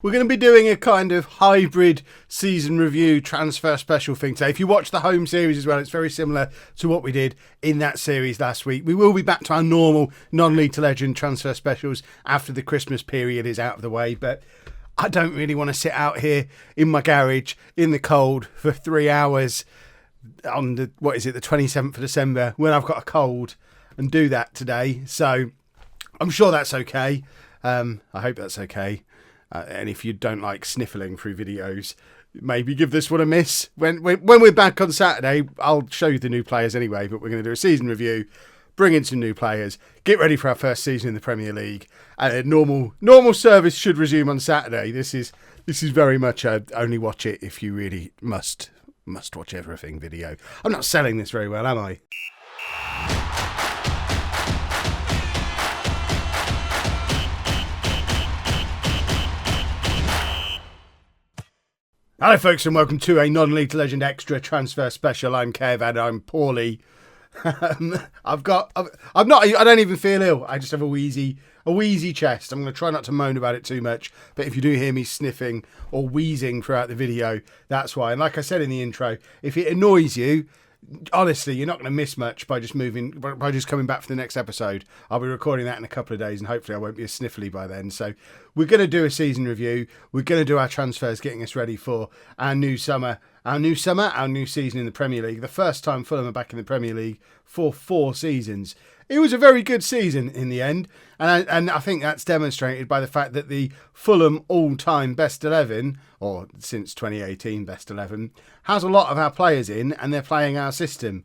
We're going to be doing a kind of hybrid season review transfer special thing today. If you watch the home series as well, it's very similar to what we did in that series last week. We will be back to our normal non-league to legend transfer specials after the Christmas period is out of the way, but I don't really want to sit out here in my garage in the cold for 3 hours on the 27th of December when I've got a cold and do that today. So I'm sure that's okay. I hope that's okay. And if you don't like sniffling through videos, maybe give this one a miss. When we're back on Saturday, I'll show you the new players anyway, but we're going to do a season review, bring in some new players, get ready for our first season in the Premier League, and normal service should resume on Saturday. This is very much a only watch it if you really must watch everything video. I'm not selling this very well, am I? Hello folks and welcome to a non-league to legend extra transfer special. I'm Kev and I'm poorly. I don't even feel ill. I just have a wheezy chest. I'm going to try not to moan about it too much, but if you do hear me sniffing or wheezing throughout the video, that's why. And like I said in the intro, if it annoys you, honestly, you're not going to miss much by just coming back for the next episode. I'll be recording that in a couple of days and hopefully I won't be as sniffly by then. So we're going to do a season review. We're going to do our transfers, getting us ready for our new season in the Premier League. The first time Fulham are back in the Premier League for 4 seasons. It was a very good season in the end, and I think that's demonstrated by the fact that the Fulham all-time best 11, or since 2018 best 11, has a lot of our players in, and they're playing our system.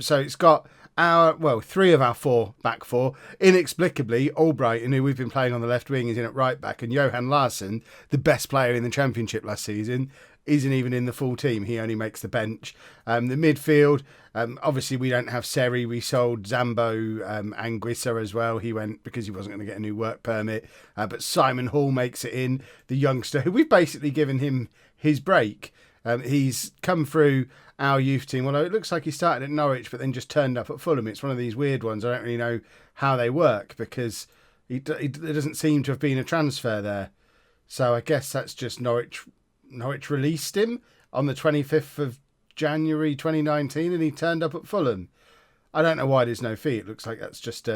So it's got 3 of our 4 back 4. Inexplicably, Albrighton, who we've been playing on the left wing, is in at right back, and Johan Larsson, the best player in the Championship last season, isn't even in the full team. He only makes the bench. The midfield, obviously we don't have Seri. We sold Zambo Anguissa as well. He went because he wasn't going to get a new work permit. But Simon Hall makes it in, the youngster, who we've basically given him his break. He's come through our youth team, although it looks like he started at Norwich but then just turned up at Fulham. It's one of these weird ones. I don't really know how they work because there doesn't seem to have been a transfer there. So I guess that's just Norwich released him on the 25th of January 2019 and he turned up at Fulham. I don't know why there's no fee. It looks like that's just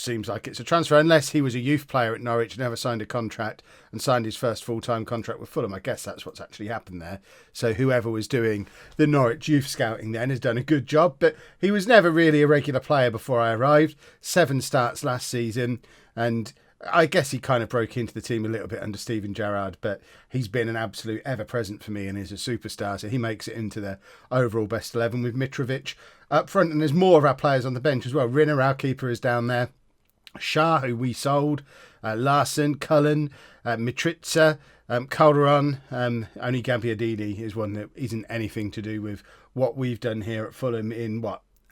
seems like it's a transfer, unless he was a youth player at Norwich, never signed a contract and signed his first full-time contract with Fulham. I guess that's what's actually happened there. So whoever was doing the Norwich youth scouting then has done a good job, but he was never really a regular player before I arrived. 7 starts last season, and I guess he kind of broke into the team a little bit under Steven Gerrard, but he's been an absolute ever-present for me and is a superstar, so he makes it into the overall best 11 with Mitrovic up front, and there's more of our players on the bench as well. Rinner, our keeper, is down there. Shah, who we sold, Larsson, Cullen, Mitrita, Calderon, only Gabbiadini is one that isn't anything to do with what we've done here at Fulham in,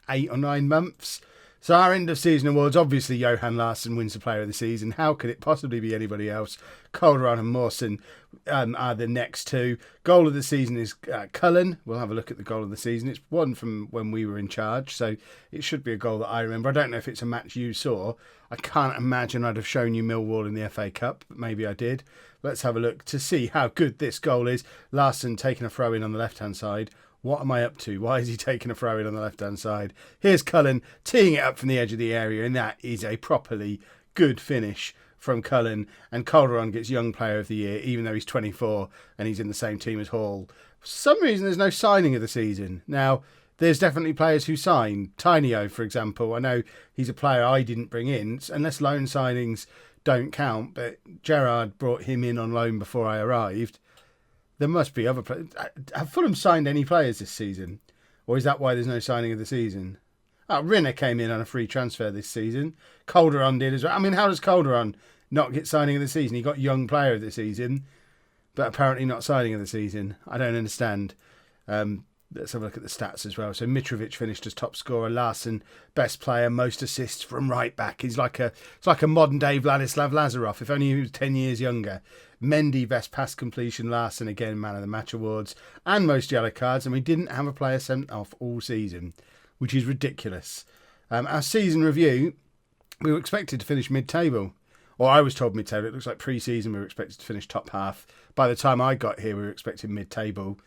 8 or 9 months? So our end of season awards, obviously Johan Larsson wins the player of the season. How could it possibly be anybody else? Calderon and Mawson are the next 2. Goal of the season is Cullen. We'll have a look at the goal of the season. It's one from when we were in charge, so it should be a goal that I remember. I don't know if it's a match you saw. I can't imagine I'd have shown you Millwall in the FA Cup, but maybe I did. Let's have a look to see how good this goal is. Larsson taking a throw in on the left-hand side. What am I up to? Why is he taking a throw in on the left-hand side? Here's Cullen teeing it up from the edge of the area, and that is a properly good finish from Cullen. And Calderon gets Young Player of the Year, even though he's 24 and he's in the same team as Hall. For some reason, there's no signing of the season. Now, there's definitely players who sign. Tinio, for example. I know he's a player I didn't bring in, unless loan signings don't count, but Gerrard brought him in on loan before I arrived. There must be other players. Have Fulham signed any players this season? Or is that why there's no signing of the season? Rinner came in on a free transfer this season. Calderon did as well. I mean, how does Calderon not get signing of the season? He got Young Player of the season, but apparently not signing of the season. I don't understand. Let's have a look at the stats as well. So Mitrovic finished as top scorer. Larsson, best player, most assists from right back. It's like a modern day Vladislav Lazarov, if only he was 10 years younger. Mendy, best pass completion. Larsson, again, man of the match awards. And most yellow cards. And we didn't have a player sent off all season, which is ridiculous. Our season review, we were expected to finish mid-table. or I was told mid-table. It looks like pre-season we were expected to finish top half. By the time I got here, we were expecting mid-table.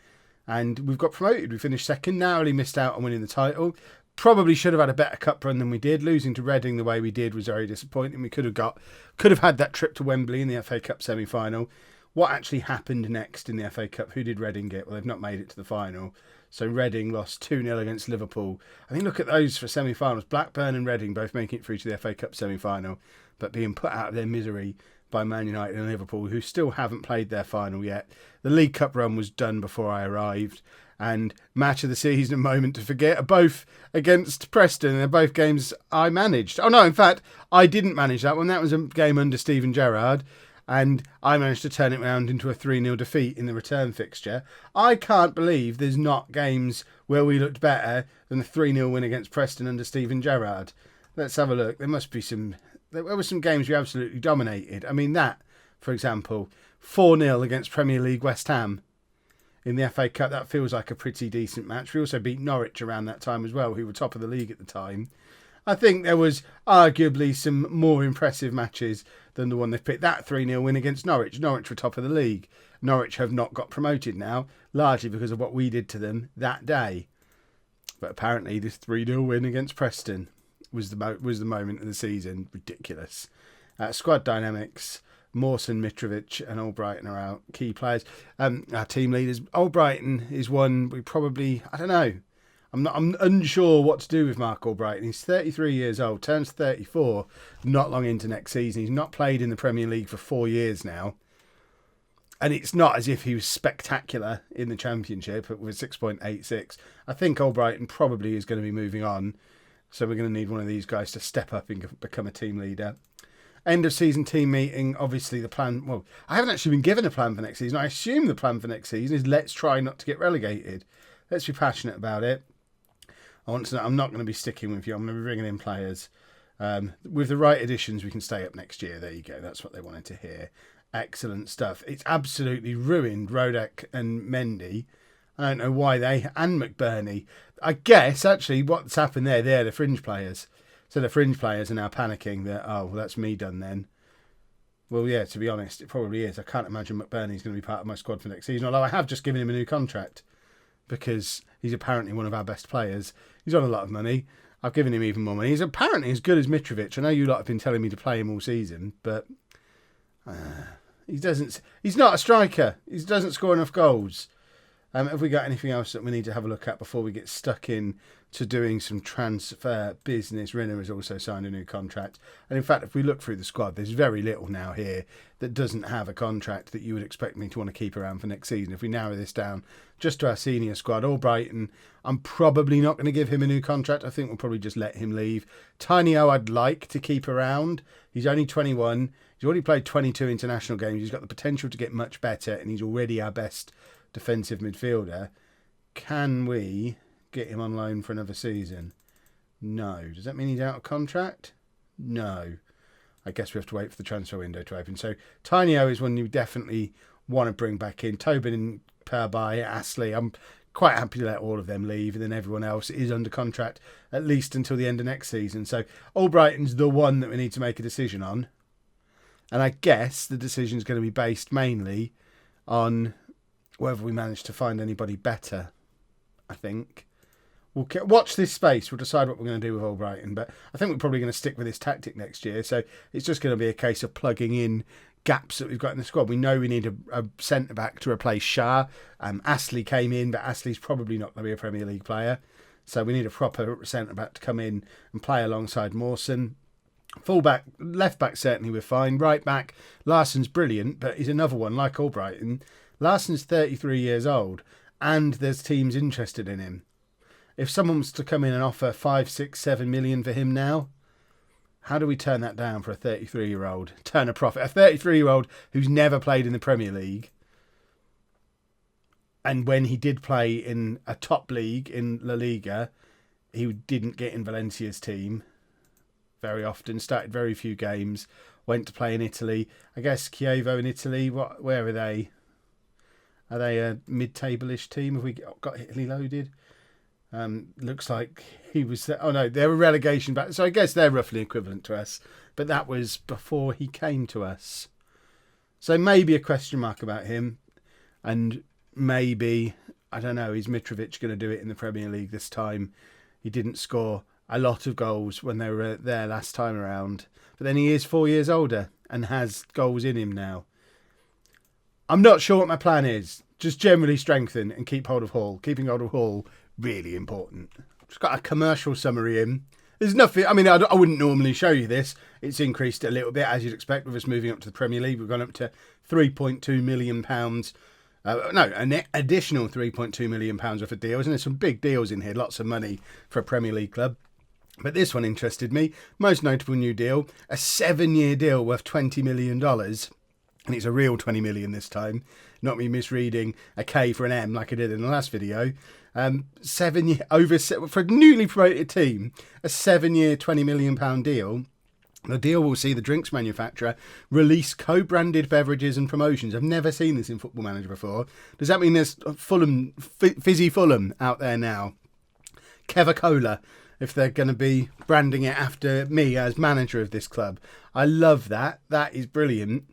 And we've got promoted. We finished second, narrowly missed out on winning the title. Probably should have had a better cup run than we did. Losing to Reading the way we did was very disappointing. We could have had that trip to Wembley in the FA Cup semi-final. What actually happened next in the FA Cup? Who did Reading get? Well, they've not made it to the final. So Reading lost 2-0 against Liverpool. I mean, look at those for semi-finals. Blackburn and Reading both making it through to the FA Cup semi-final, but being put out of their misery by Man United and Liverpool, who still haven't played their final yet. The League Cup run was done before I arrived. And match of the season, moment to forget, are both against Preston. And they're both games I managed. Oh, no, in fact, I didn't manage that one. That was a game under Steven Gerrard. And I managed to turn it around into a 3-0 defeat in the return fixture. I can't believe there's not games where we looked better than the 3-0 win against Preston under Steven Gerrard. Let's have a look. There must be some... There were some games we absolutely dominated. I mean, that, for example, 4-0 against Premier League West Ham in the FA Cup. That feels like a pretty decent match. We also beat Norwich around that time as well, who were top of the league at the time. I think there was arguably some more impressive matches than the one they've picked. That 3-0 win against Norwich. Norwich were top of the league. Norwich have not got promoted now, largely because of what we did to them that day. But apparently this 3-0 win against Preston was the moment of the season. Ridiculous. Squad dynamics. Mawson, Mitrovic and Albrighton are our key players. Our team leaders. Albrighton is one we probably... I don't know. I'm unsure what to do with Mark Albrighton. He's 33 years old, turns 34 not long into next season. He's not played in the Premier League for 4 years now. And it's not as if he was spectacular in the Championship with 6.86. I think Albrighton probably is going to be moving on. So we're going to need one of these guys to step up and become a team leader. End of season team meeting. Obviously the plan... Well, I haven't actually been given a plan for next season. I assume the plan for next season is let's try not to get relegated. Let's be passionate about it. I want to know, I'm not going to be sticking with you. I'm going to be bringing in players. With the right additions, we can stay up next year. There you go. That's what they wanted to hear. Excellent stuff. It's absolutely ruined Rodek and Mendy. I don't know why they... And McBurney. I guess, actually, what's happened there, they're the fringe players. So the fringe players are now panicking that, oh, well, that's me done then. Well, yeah, to be honest, it probably is. I can't imagine McBurney's going to be part of my squad for next season, although I have just given him a new contract because he's apparently one of our best players. He's on a lot of money. I've given him even more money. He's apparently as good as Mitrovic. I know you lot have been telling me to play him all season, but he's not a striker. He doesn't score enough goals. Have we got anything else that we need to have a look at before we get stuck in to doing some transfer business? Rinner has also signed a new contract. And in fact, if we look through the squad, there's very little now here that doesn't have a contract that you would expect me to want to keep around for next season. If we narrow this down just to our senior squad, Albrighton, I'm probably not going to give him a new contract. I think we'll probably just let him leave. Tiny O I'd like to keep around. He's only 21. He's already played 22 international games. He's got the potential to get much better, and he's already our best defensive midfielder. Can we get him on loan for another season? No. Does that mean he's out of contract? No. I guess we have to wait for the transfer window to open. So Tiny O is one you definitely want to bring back in. Tobin, Perby, Astley. I'm quite happy to let all of them leave, and then everyone else is under contract at least until the end of next season. So Albrighton's the one that we need to make a decision on. And I guess the decision is going to be based mainly on whether we manage to find anybody better, I think. We'll watch this space. We'll decide what we're going to do with Albrighton. But I think we're probably going to stick with this tactic next year. So it's just going to be a case of plugging in gaps that we've got in the squad. We know we need a centre-back to replace Shah. Astley came in, but Astley's probably not going to be a Premier League player. So we need a proper centre-back to come in and play alongside Mawson. Full-back, left-back certainly we're fine. Right-back, Larsson's brilliant, but he's another one like Albrighton. Larsson's 33 years old, and there's teams interested in him. If someone was to come in and offer 5, 6, 7 million for him now, how do we turn that down for a 33-year-old? Turn a profit. A 33-year-old who's never played in the Premier League, and when he did play in a top league in La Liga, he didn't get in Valencia's team very often, started very few games, went to play in Italy. I guess Chievo in Italy, where are they? Are they a mid-table-ish team? Have we got Italy loaded? Looks like he was. Oh no, they're a relegation back. So I guess they're roughly equivalent to us. But that was before he came to us. So maybe a question mark about him. And maybe, I don't know, is Mitrovic going to do it in the Premier League this time? He didn't score a lot of goals when they were there last time around. But then he is 4 years older and has goals in him now. I'm not sure what my plan is. Just generally strengthen and keep hold of Hall. Keeping hold of Hall, really important. Just got a commercial summary in. There's nothing, I mean, I wouldn't normally show you this. It's increased a little bit, as you'd expect, with us moving up to the Premier League. We've gone up to £3.2 million. An additional £3.2 million worth of deals. And there's some big deals in here. Lots of money for a Premier League club. But this one interested me. Most notable new deal. A 7-year deal worth $20 million. And it's a real 20 million this time. Not me misreading a K for an M like I did in the last video. 7 year for a newly promoted team, a 7-year £20 million deal. The deal will see the drinks manufacturer release co-branded beverages and promotions. I've never seen this in Football Manager before. Does that mean there's Fulham, Fizzy Fulham out there now? Coca-Cola, if they're going to be branding it after me as manager of this club. I love that. That is brilliant.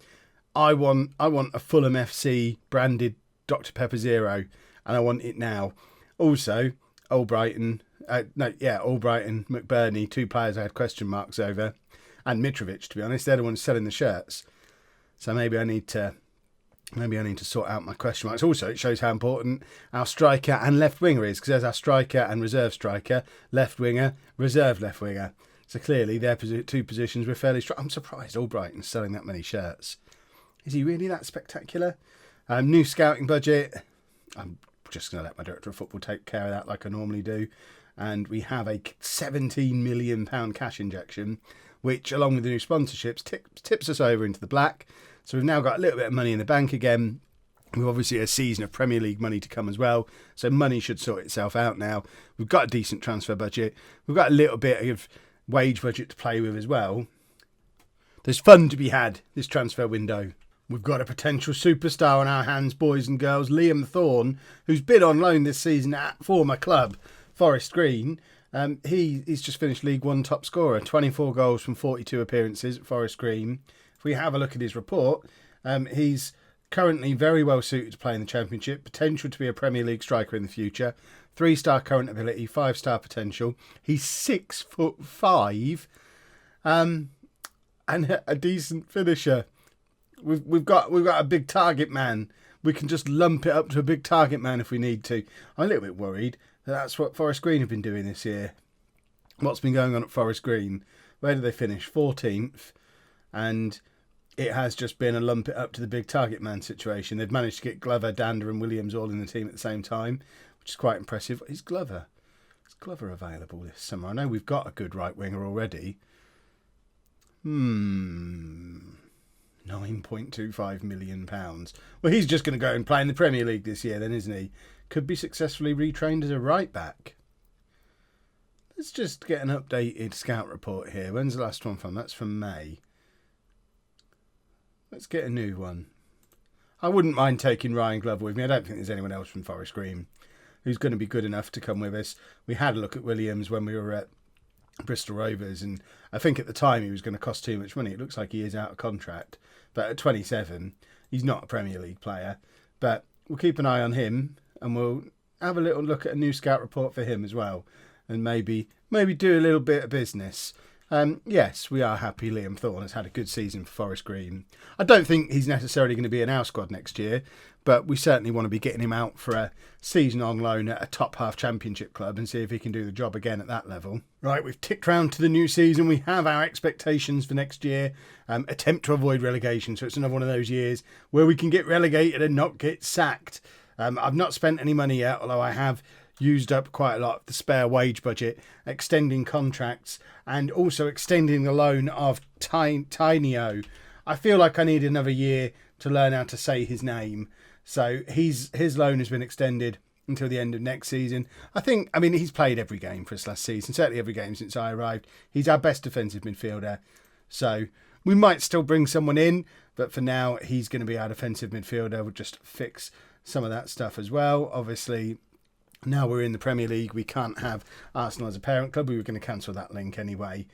I want a Fulham FC branded Dr. Pepper Zero, and I want it now. Also, Albrighton, McBurney, 2 players I had question marks over, and Mitrovic, to be honest, they're the ones selling the shirts. So maybe I need to sort out my question marks. Also, it shows how important our striker and left winger is, because there's our striker and reserve striker, left winger, reserve left winger. So clearly, their 2 positions were fairly strong. I'm surprised Albrighton's selling that many shirts. Is he really that spectacular? New scouting budget. I'm just going to let my director of football take care of that like I normally do. And we have a £17 million cash injection, which, along with the new sponsorships, tips us over into the black. So we've now got a little bit of money in the bank again. We've obviously a season of Premier League money to come as well. So money should sort itself out now. We've got a decent transfer budget. We've got a little bit of wage budget to play with as well. There's fun to be had this transfer window. We've got a potential superstar on our hands, boys and girls. Liam Thorne, who's been on loan this season at former club Forest Green. He's just finished League One top scorer, 24 goals from 42 appearances at Forest Green. If we have a look at his report, he's currently very well suited to play in the Championship, potential to be a Premier League striker in the future, 3-star current ability, 5-star potential. He's 6'5", and a decent finisher. We've got a big target man. We can just lump it up to a big target man if we need to. I'm a little bit worried that that's what Forest Green have been doing this year. What's been going on at Forest Green? Where did they finish? 14th. And it has just been a lump it up to the big target man situation. They've managed to get Glover, Dander and Williams all in the team at the same time, which is quite impressive. Is Glover available this summer? I know we've got a good right winger already. £9.25 million. Well, he's just going to go and play in the Premier League this year then, isn't he? Could be successfully retrained as a right back. Let's just get an updated scout report here. When's the last one from? That's from May. Let's get a new one. I wouldn't mind taking Ryan Glover with me. I don't think there's anyone else from Forest Green who's going to be good enough to come with us. We had a look at Williams when we were at Bristol Rovers, and I think at the time he was going to cost too much money. It looks like he is out of contract, but at 27 he's not a Premier League player. But we'll keep an eye on him, and we'll have a little look at a new scout report for him as well, and maybe do a little bit of business. Yes, we are happy Liam Thorne has had a good season for Forest Green. I don't think he's necessarily going to be in our squad next year, but we certainly want to be getting him out for a season on loan at a top half Championship club and see if he can do the job again at that level. Right, we've ticked round to the new season. We have our expectations for next year. Attempt to avoid relegation, so it's another one of those years where we can get relegated and not get sacked. I've not spent any money yet, although I have used up quite a lot of the spare wage budget, extending contracts and also extending the loan of Tinyo. I feel like I need another year to learn how to say his name. So his loan has been extended until the end of next season. He's played every game for us last season, certainly every game since I arrived. He's our best defensive midfielder. So we might still bring someone in, but for now he's going to be our defensive midfielder. We'll just fix some of that stuff as well. Obviously, Now we're in the Premier League, we can't have Arsenal as a parent club. We were going to cancel that link anyway.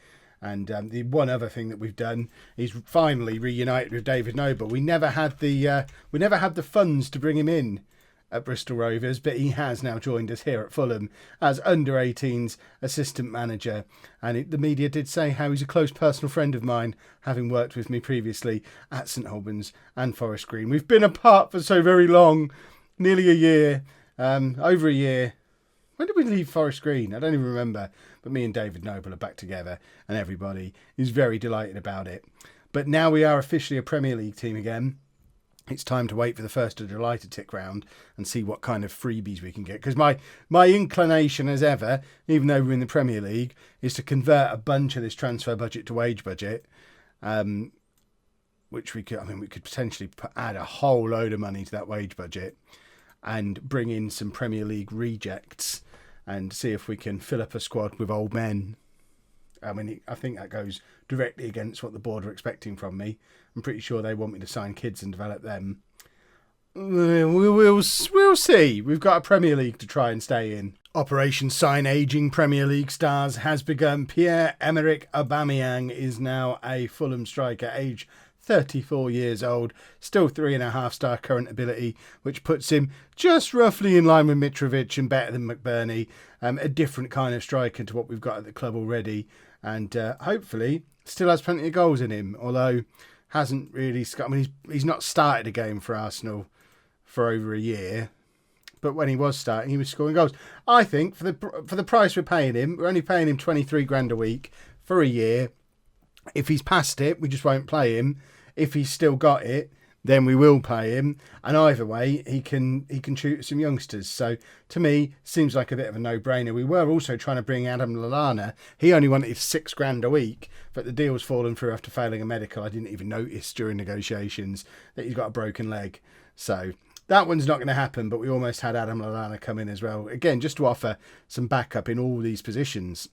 And the one other thing that we've done is finally reunited with David Noble. We never had the funds to bring him in at Bristol Rovers, but he has now joined us here at Fulham as under-18s assistant manager. And the media did say how he's a close personal friend of mine, having worked with me previously at St Albans and Forest Green. We've been apart for so very long, nearly a year, over a year. When did we leave Forest Green? I don't even remember. But me and David Noble are back together and everybody is very delighted about it. But now we are officially a Premier League team again. It's time to wait for the 1st of July to tick round and see what kind of freebies we can get. Because my inclination as ever, even though we're in the Premier League, is to convert a bunch of this transfer budget to wage budget. Which we could potentially add a whole load of money to that wage budget and bring in some Premier League rejects and see if we can fill up a squad with old men. I mean, I think that goes directly against what the board are expecting from me. I'm pretty sure they want me to sign kids and develop them. We'll see. We've got a Premier League to try and stay in. Operation Sign Aging Premier League Stars has begun. Pierre-Emerick Aubameyang is now a Fulham striker, age 34 years old, still 3.5-star current ability, which puts him just roughly in line with Mitrovic and better than McBurney. A different kind of striker to what we've got at the club already, and hopefully still has plenty of goals in him, although hasn't really... I mean, he's not started a game for Arsenal for over a year, but when he was starting, he was scoring goals. I think for the price we're paying him, we're only paying him 23 grand a week for a year. If he's past it, we just won't play him. If he's still got it, then we will play him. And either way, he can shoot some youngsters. So to me, seems like a bit of a no-brainer. We were also trying to bring Adam Lallana. He only wanted 6 grand a week, but the deal's fallen through after failing a medical. I didn't even notice during negotiations that he's got a broken leg. So that one's not going to happen, but we almost had Adam Lallana come in as well. Again, just to offer some backup in all these positions.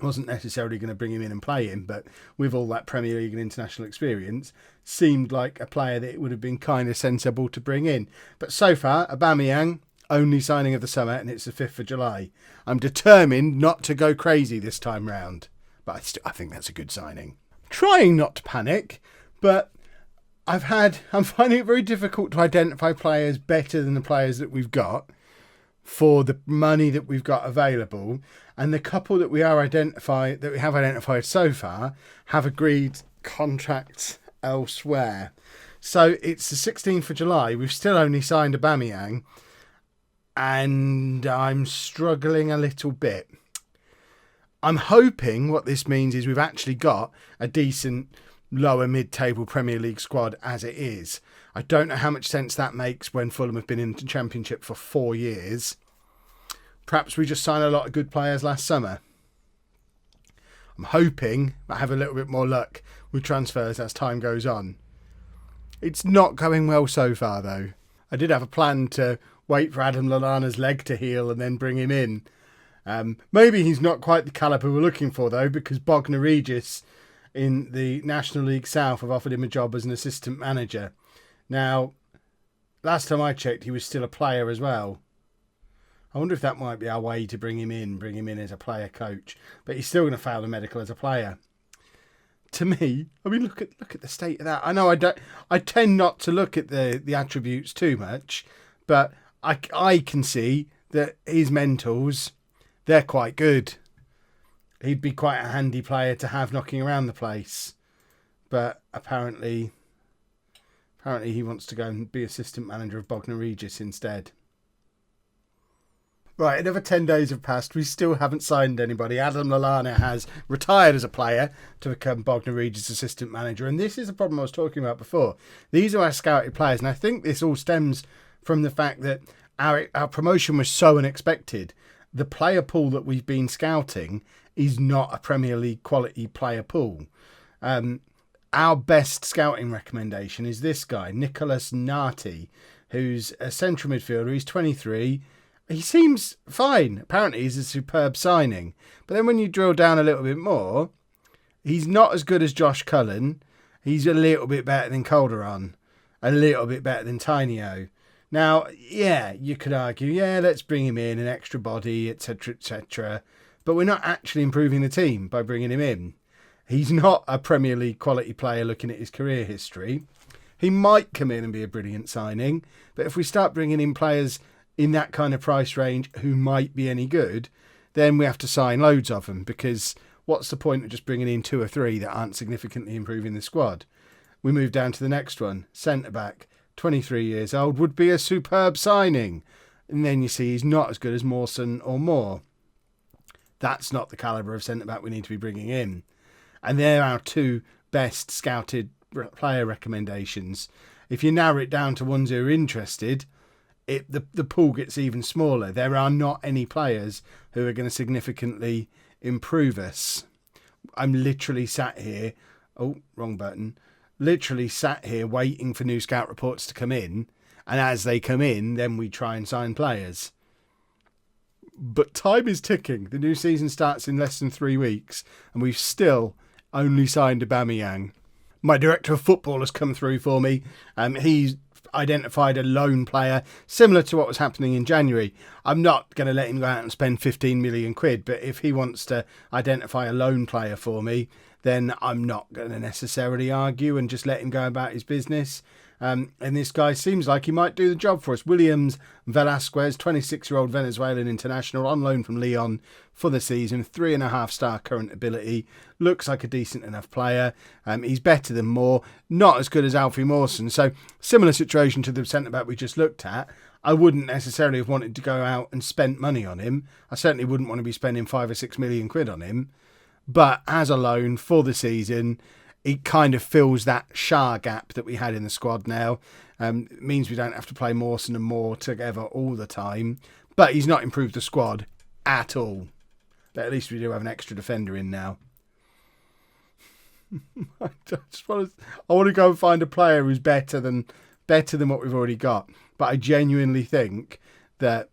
Wasn't necessarily going to bring him in and play him, but with all that Premier League and international experience, seemed like a player that it would have been kind of sensible to bring in. But so far, Aubameyang, only signing of the summer, and it's the 5th of July. I'm determined not to go crazy this time round, but I think that's a good signing. Trying not to panic, but I'm finding it very difficult to identify players better than the players that we've got for the money that we've got available, and the couple that we have identified so far have agreed contracts elsewhere. So it's the 16th of July. We've still only signed Aubameyang, and I'm struggling a little bit. I'm hoping what this means is we've actually got a decent lower mid-table Premier League squad as it is. I don't know how much sense that makes when Fulham have been in the Championship for 4 years. Perhaps we just signed a lot of good players last summer. I'm hoping I have a little bit more luck with transfers as time goes on. It's not going well so far, though. I did have a plan to wait for Adam Lallana's leg to heal and then bring him in. Maybe he's not quite the calibre we're looking for, though, because Bognor Regis in the National League South have offered him a job as an assistant manager. Now, last time I checked, he was still a player as well. I wonder if that might be our way to bring him in as a player coach. But he's still going to fail the medical as a player. To me, I mean, look at the state of that. I know I tend not to look at the attributes too much, but I can see that his mentals, they're quite good. He'd be quite a handy player to have knocking around the place. But apparently he wants to go and be assistant manager of Bognor Regis instead. Right, another 10 days have passed. We still haven't signed anybody. Adam Lallana has retired as a player to become Bognor Regis assistant manager. And this is the problem I was talking about before. These are our scouted players. And I think this all stems from the fact that our promotion was so unexpected. The player pool that we've been scouting is not a Premier League quality player pool. Our best scouting recommendation is this guy, Nicholas Nati, who's a central midfielder. He's 23. He seems fine. Apparently, he's a superb signing. But then when you drill down a little bit more, he's not as good as Josh Cullen. He's a little bit better than Calderon. A little bit better than Tainio. Now, yeah, you could argue, yeah, let's bring him in, an extra body, etc., etc. But we're not actually improving the team by bringing him in. He's not a Premier League quality player looking at his career history. He might come in and be a brilliant signing, but if we start bringing in players in that kind of price range who might be any good, then we have to sign loads of them, because what's the point of just bringing in 2 or 3 that aren't significantly improving the squad? We move down to the next one. Centre-back, 23 years old, would be a superb signing. And then you see he's not as good as Mawson or Moore. That's not the calibre of centre-back we need to be bringing in. And they're our 2 best scouted player recommendations. If you narrow it down to ones who are interested, the pool gets even smaller. There are not any players who are going to significantly improve us. I'm literally sat here. Oh, wrong button. Literally sat here waiting for new scout reports to come in. And as they come in, then we try and sign players. But time is ticking. The new season starts in less than 3 weeks. And we've still only signed Aubameyang. My director of football has come through for me. He's identified a loan player similar to what was happening in January. I'm not going to let him go out and spend 15 million quid, but if he wants to identify a loan player for me, then I'm not going to necessarily argue and just let him go about his business. And this guy seems like he might do the job for us. Williams Velasquez, 26-year-old Venezuelan international, on loan from Lyon for the season. 3.5-star current ability. Looks like a decent enough player. He's better than Moore. Not as good as Alfie Mawson. So similar situation to the centre-back we just looked at. I wouldn't necessarily have wanted to go out and spend money on him. I certainly wouldn't want to be spending 5 or 6 million quid on him. But as a loan for the season, it kind of fills that Shah gap that we had in the squad now. It means we don't have to play Mawson and Moore together all the time. But he's not improved the squad at all. But at least we do have an extra defender in now. I want to go and find a player who's better than what we've already got. But I genuinely think that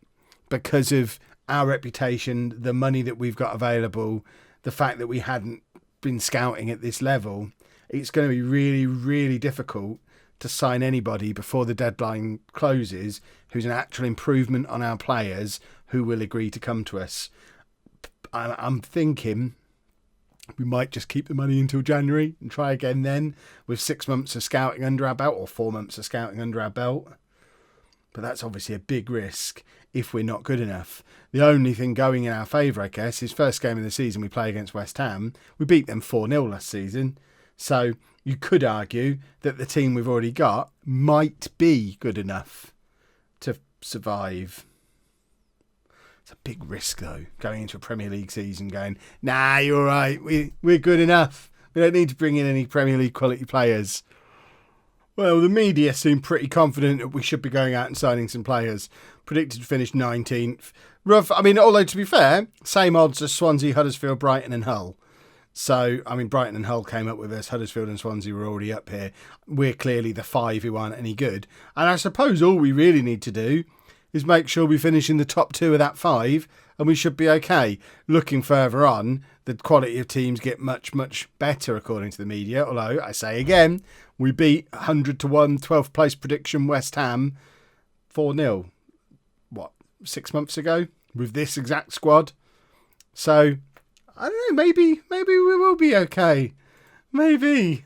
because of our reputation, the money that we've got available, the fact that we hadn't been scouting at this level, it's going to be really, really difficult to sign anybody before the deadline closes who's an actual improvement on our players who will agree to come to us. I'm thinking we might just keep the money until January and try again then with 6 months of scouting under our belt, or 4 months of scouting under our belt. But that's obviously a big risk if we're not good enough. The only thing going in our favour, I guess, is first game of the season we play against West Ham. We beat them 4-0 last season. So you could argue that the team we've already got might be good enough to survive. It's a big risk, though, going into a Premier League season going, nah, you're all right. We're good enough. We don't need to bring in any Premier League quality players. Well, the media seem pretty confident that we should be going out and signing some players. Predicted to finish 19th. Rough. I mean, although to be fair, same odds as Swansea, Huddersfield, Brighton and Hull. So, I mean, Brighton and Hull came up with us. Huddersfield and Swansea were already up here. We're clearly the 5 who aren't any good. And I suppose all we really need to do is make sure we finish in the top 2 of that 5 and we should be okay. Looking further on, the quality of teams get much, much better according to the media. Although, I say again, we beat 100-1, 12th place prediction West Ham 4-0. 6 months ago with this exact squad. So I don't know, maybe we will be okay. Maybe.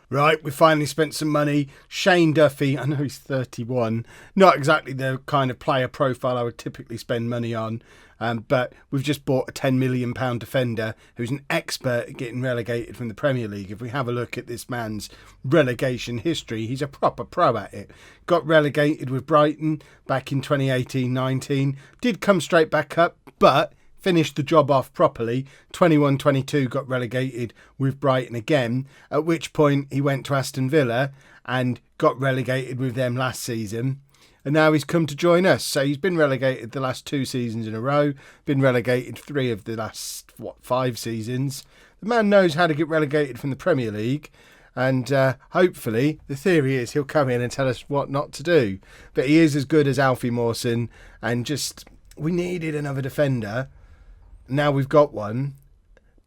Right, we finally spent some money. Shane Duffy, I know he's 31. Not exactly the kind of player profile I would typically spend money on. But we've just bought a £10 million defender who's an expert at getting relegated from the Premier League. If we have a look at this man's relegation history, he's a proper pro at it. Got relegated with Brighton back in 2018-19. Did come straight back up, but finished the job off properly. 21-22 got relegated with Brighton again, at which point he went to Aston Villa and got relegated with them last season. And now he's come to join us. So he's been relegated the last 2 seasons in a row. Been relegated 3 of the last, 5 seasons. The man knows how to get relegated from the Premier League. And hopefully, the theory is he'll come in and tell us what not to do. But he is as good as Alfie Mawson. And just, we needed another defender. Now we've got one.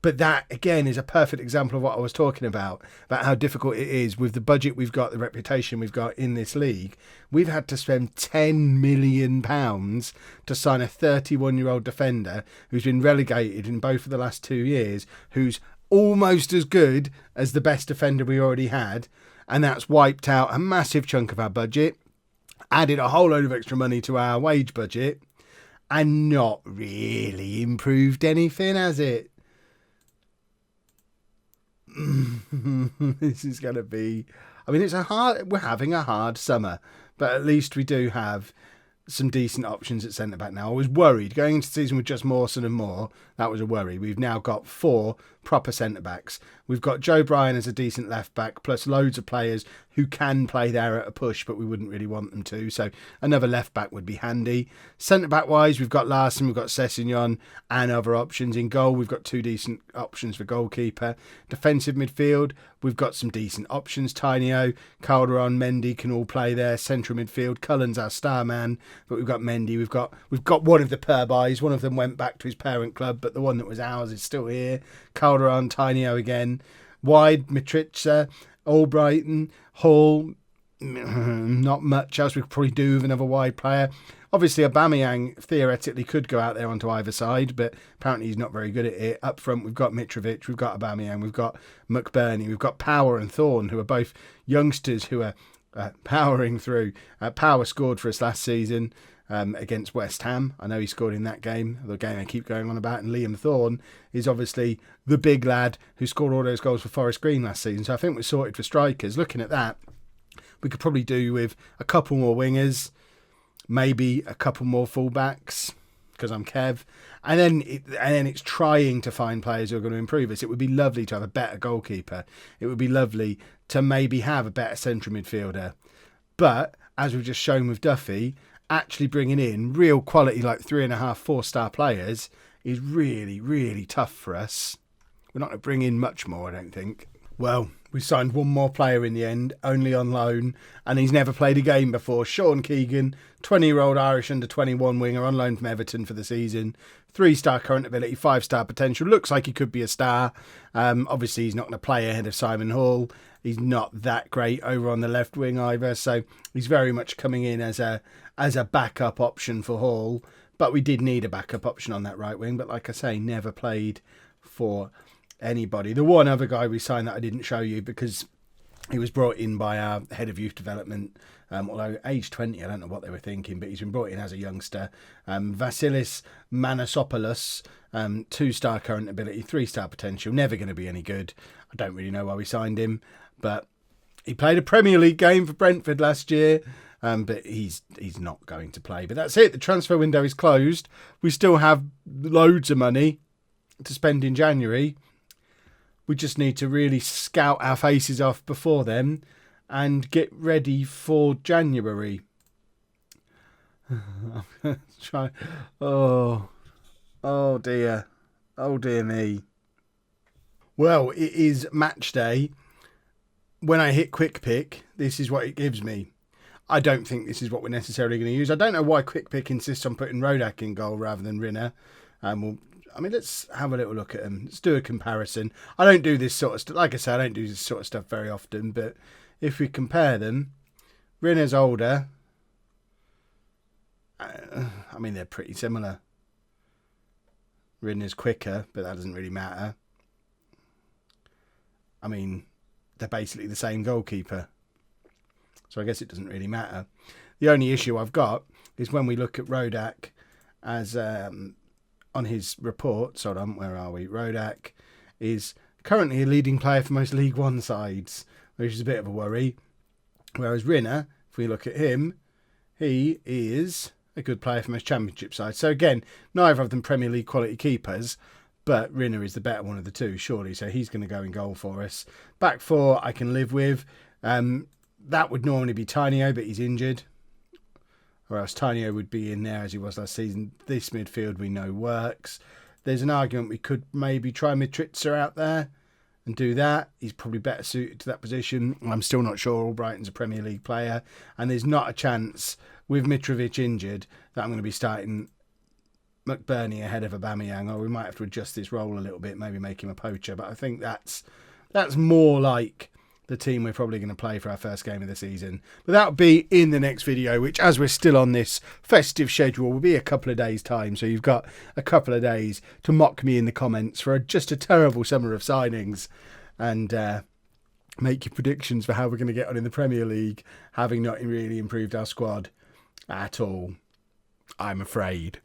But that, again, is a perfect example of what I was talking about how difficult it is with the budget we've got, the reputation we've got in this league. We've had to spend £10 million to sign a 31-year-old defender who's been relegated in both of the last 2 years, who's almost as good as the best defender we already had. And that's wiped out a massive chunk of our budget, added a whole load of extra money to our wage budget, and not really improved anything, has it? This is going to be... I mean, we're having a hard summer, but at least we do have some decent options at centre-back now. I was worried going into the season with just Mawson and Moore. That was a worry. We've now got 4 proper centre-backs. We've got Joe Bryan as a decent left-back, plus loads of players who can play there at a push, but we wouldn't really want them to. So another left-back would be handy. Centre-back-wise, we've got Larson, we've got Sessegnon, and other options. In goal, we've got 2 decent options for goalkeeper. Defensive midfield, we've got some decent options. Tainio, Calderon, Mendy can all play there. Central midfield, Cullen's our star man, but we've got Mendy. We've got one of the Purbuys. One of them went back to his parent club, but the one that was ours is still here. Calderon, Tainio again. Wide, Mitrica, Albrighton, Hall. Not much else we could probably do with another wide player. Obviously, Aubameyang theoretically could go out there onto either side, but apparently he's not very good at it. Up front, we've got Mitrovic, we've got Aubameyang, we've got McBurney, we've got Power and Thorne, who are both youngsters who are powering through. Power scored for us last season against West Ham. I know he scored in that game, the game I keep going on about. And Liam Thorne is obviously the big lad who scored all those goals for Forest Green last season. So I think we're sorted for strikers. Looking at that, we could probably do with a couple more wingers, maybe a couple more fullbacks, because I'm Kev. And then it's trying to find players who are going to improve us. It would be lovely to have a better goalkeeper. It would be lovely to maybe have a better central midfielder. But, as we've just shown with Duffy, actually bringing in real quality, like 3.5, 4-star players, is really, really tough for us. We're not going to bring in much more, I don't think. Well, we signed one more player in the end, only on loan, and he's never played a game before. Sean Keegan, 20-year-old Irish under-21 winger on loan from Everton for the season. 3-star current ability, 5-star potential. Looks like he could be a star. Obviously, he's not going to play ahead of Simon Hall. He's not that great over on the left wing either, so he's very much coming in as a backup option for Hall. But we did need a backup option on that right wing. But like I say, never played for anybody. The one other guy we signed that I didn't show you because he was brought in by our head of youth development, although age 20, I don't know what they were thinking, but he's been brought in as a youngster. Vasilis Manasopoulos, 2-star current ability, 3-star potential, never going to be any good. I don't really know why we signed him, but he played a Premier League game for Brentford last year. But he's not going to play. But that's it. The transfer window is closed. We still have loads of money to spend in January. We just need to really scout our faces off before then and get ready for January. Try. Oh dear. Oh dear me. Well, it is match day. When I hit quick pick, this is what it gives me. I don't think this is what we're necessarily going to use. I don't know why Quick Pick insists on putting Rodak in goal rather than Rinner. Let's have a little look at them. Let's do a comparison. I don't do this sort of stuff. Like I said, I don't do this sort of stuff very often. But if we compare them, Rinner's older. They're pretty similar. Rinner's quicker, but that doesn't really matter. They're basically the same goalkeeper. So I guess it doesn't really matter. The only issue I've got is when we look at Rodak as on his report. Hold on, where are we? Rodak is currently a leading player for most League One sides, which is a bit of a worry. Whereas Rinner, if we look at him, he is a good player for most Championship sides. So again, neither of them Premier League quality keepers, but Rinner is the better one of the two, surely. So he's going to go in goal for us. Back four, I can live with. That would normally be Tainio, but he's injured. Or else Tainio would be in there as he was last season. This midfield we know works. There's an argument we could maybe try Mitrica out there and do that. He's probably better suited to that position. I'm still not sure Albrighton's a Premier League player. And there's not a chance with Mitrovic injured that I'm going to be starting McBurney ahead of Aubameyang, or we might have to adjust his role a little bit, maybe make him a poacher. But I think that's more like the team we're probably going to play for our first game of the season. But that'll be in the next video, which, as we're still on this festive schedule, will be a couple of days' time. So you've got a couple of days to mock me in the comments for just a terrible summer of signings, and make your predictions for how we're going to get on in the Premier League, having not really improved our squad at all, I'm afraid.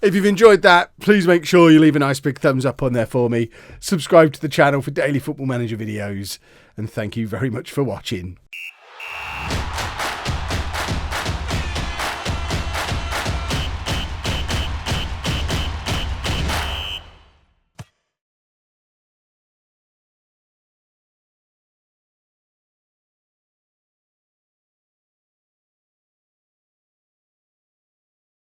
If you've enjoyed that, please make sure you leave a nice big thumbs up on there for me. Subscribe to the channel for daily Football Manager videos. And thank you very much for watching.